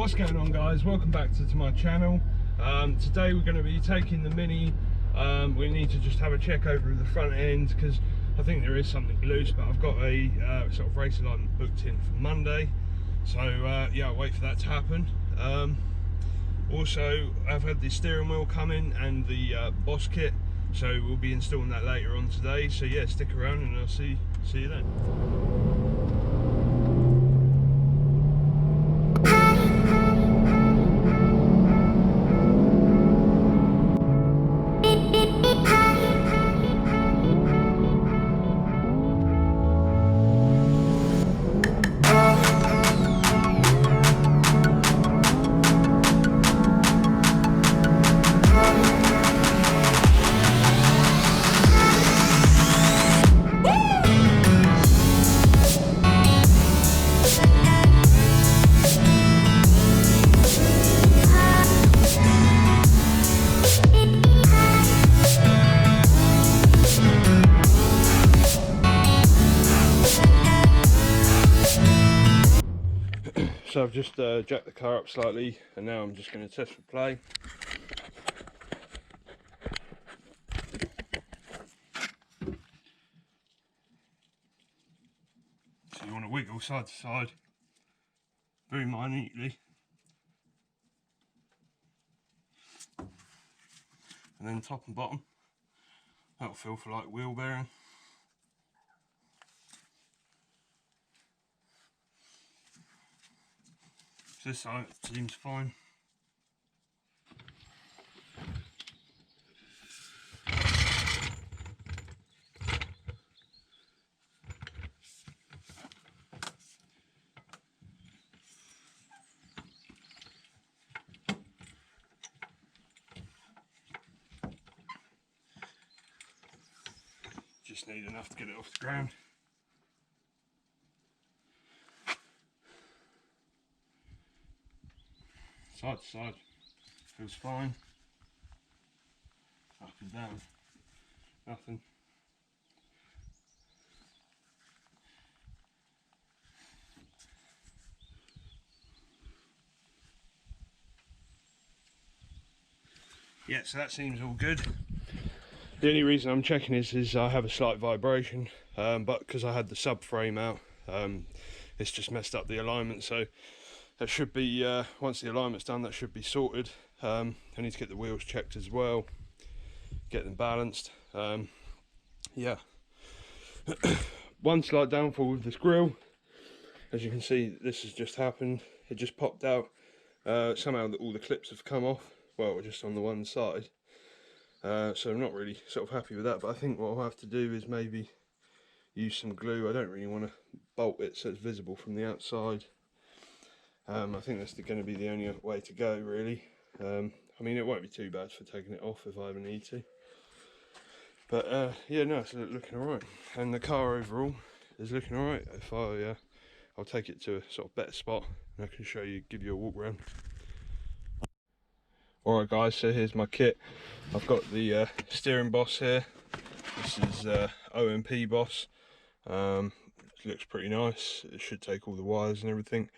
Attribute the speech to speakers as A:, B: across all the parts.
A: What's going on, guys? Welcome back to my channel. Today we're going to be taking the Mini. We need to just have a check over the front end because I think there is something loose, but I've got a sort of race alignment booked in for Monday, so yeah, I'll wait for that to happen. Also, I've had the steering wheel come in and the Boss kit, so we'll be installing that later on today. So yeah, stick around and I'll see you then. So I've just jacked the car up slightly, and now I'm just going to test for play. So you want to wiggle side to side very minutely, and then top and bottom. That'll feel for like wheel bearing. This side seems fine. Just need enough to get it off the ground. Side to side, feels fine. Up and down, nothing. Yeah, so that seems all good. The only reason I'm checking is I have a slight vibration, but because I had the subframe out, it's just messed up the alignment. So that should be, once the alignment's done, that should be sorted. I need to get the wheels checked as well, get them balanced. Yeah. One slight downfall with this grille. As you can see, this has just happened. It just popped out. Somehow all the clips have come off. Well, just on the one side. So I'm not really sort of happy with that, but I think what I'll have to do is maybe use some glue. I don't really want to bolt it so it's visible from the outside. I think that's going to be the only way to go, really. I mean, it won't be too bad for taking it off if I ever need to. But yeah, no, it's looking alright. And the car overall is looking alright. If I'll take it to a sort of better spot and I can show you, give you a walk around. Alright guys, so here's my kit. I've got the steering boss here. This is OMP boss. It looks pretty nice. It should take all the wires and everything.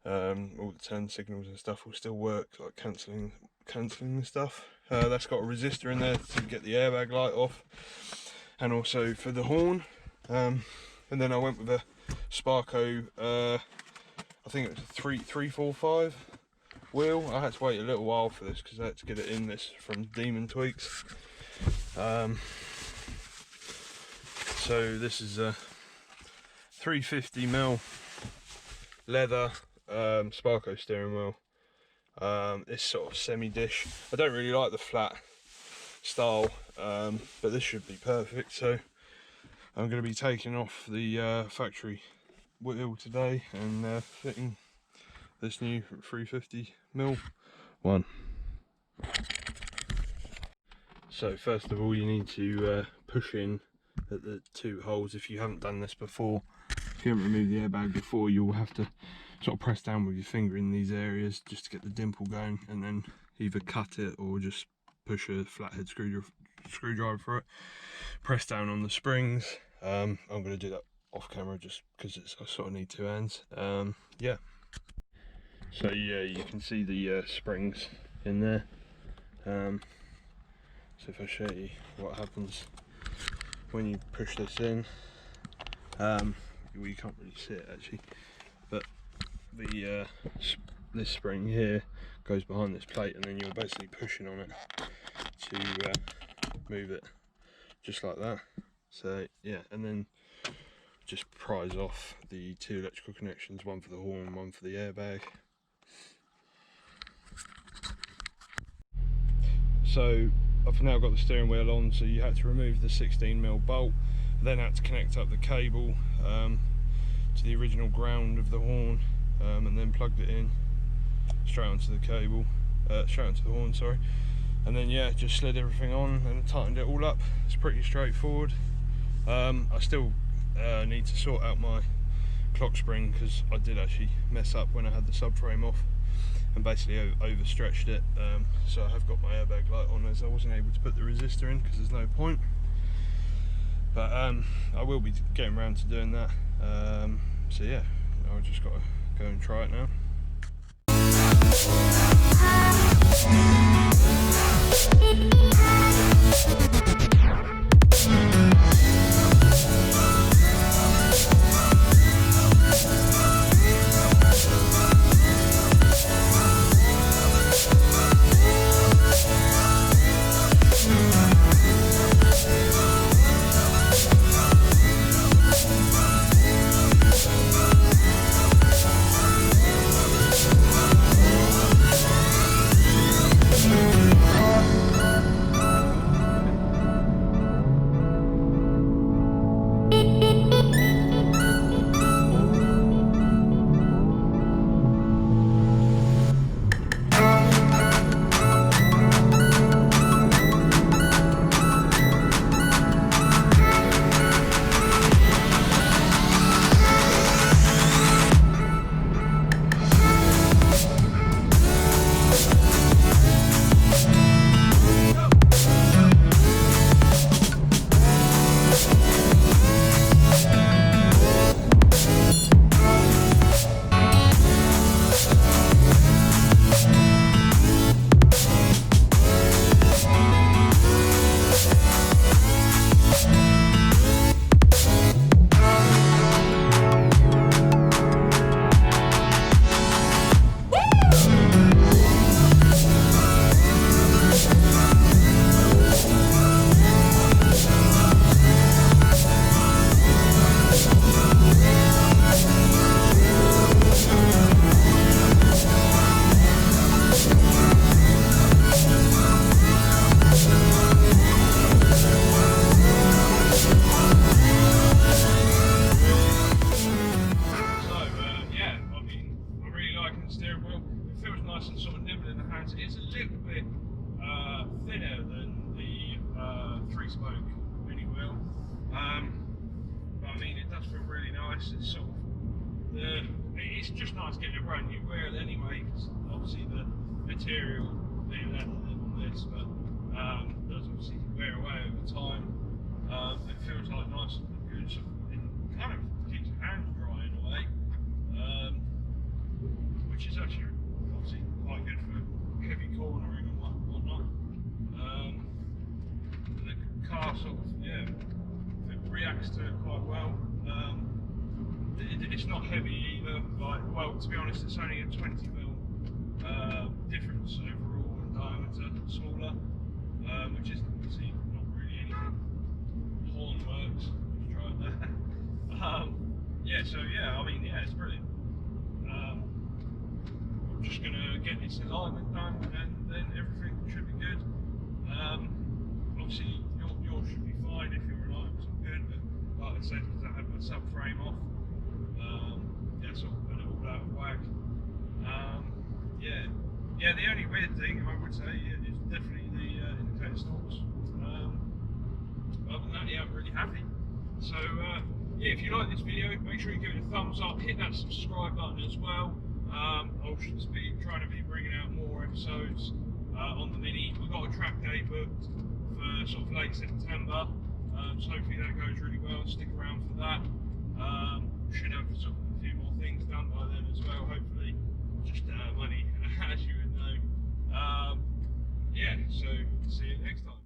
A: All the turn signals and stuff will still work, like cancelling and stuff. That's got a resistor in there to get the airbag light off, and also for the horn. And then I went with a Sparco, I think it was a 345 wheel. I had to wait a little while for this because I had to get it in this from Demon Tweaks. So this is a 350mm leather Sparco steering wheel. It's sort of semi-dish. I don't really like the flat style, but this should be perfect. So I'm going to be taking off the factory wheel today and fitting this new 350mm one. So first of all, you need to push in at the two holes. If you haven't done this before, if you haven't removed the airbag before, you'll have to sort of press down with your finger in these areas just to get the dimple going, and then either cut it or just push a flathead screwdriver for it. Press down on the springs. I'm going to do that off camera just because I sort of need two hands. Yeah. So yeah, you can see the springs in there. So if I show you what happens when you push this in, well, you can't really see it actually, but the this spring here goes behind this plate, and then you're basically pushing on it to move it just like that. So yeah, and then just prise off the two electrical connections, one for the horn, one for the airbag. So I've now got the steering wheel on, so you had to remove the 16mm bolt, then had to connect up the cable to the original ground of the horn, and then plugged it in straight onto the cable, straight onto the horn, sorry. And then yeah, just slid everything on and tightened it all up. It's pretty straightforward. I still need to sort out my clock spring, because I did actually mess up when I had the subframe off and basically overstretched it. So I have got my airbag light on, as I wasn't able to put the resistor in because there's no point. But I will be getting around to doing that. So yeah, I've just got to go and try it now. It's a little bit thinner than the 3-spoke mini wheel, but I mean, it does feel really nice. It's sort of it's just nice getting a brand new wheel anyway, because obviously the material being leather on this, but does obviously wear away over time. It feels like nice and good, and kind of keeps your hands dry in a way, which is actually obviously quite good for heavy cornering and whatnot. The car sort of, yeah, it reacts to it quite well. It's not heavy either. Like, well, to be honest, it's only a 20mm difference overall in diameter, smaller, which is obviously not really anything. Horn works. Just try it there. Yeah, so yeah, I mean, yeah, it's brilliant. I'm just gonna get this alignment done, and then everything should be good. Obviously, yours should be fine if your alignment's good, but like I said, because I had my subframe off, yeah, sort of put it all out of whack. Yeah, the only weird thing I would say is definitely the indicator stalks. Other than that, yeah, I'm really happy. So yeah, if you like this video, make sure you give it a thumbs up, hit that subscribe button as well. I'll just be trying to be bringing out more episodes on the Mini. We've got a track day booked for sort of late September, so hopefully that goes really well. Stick around for that. Should have sort of a few more things done by then as well, hopefully. Just yeah, so see you next time.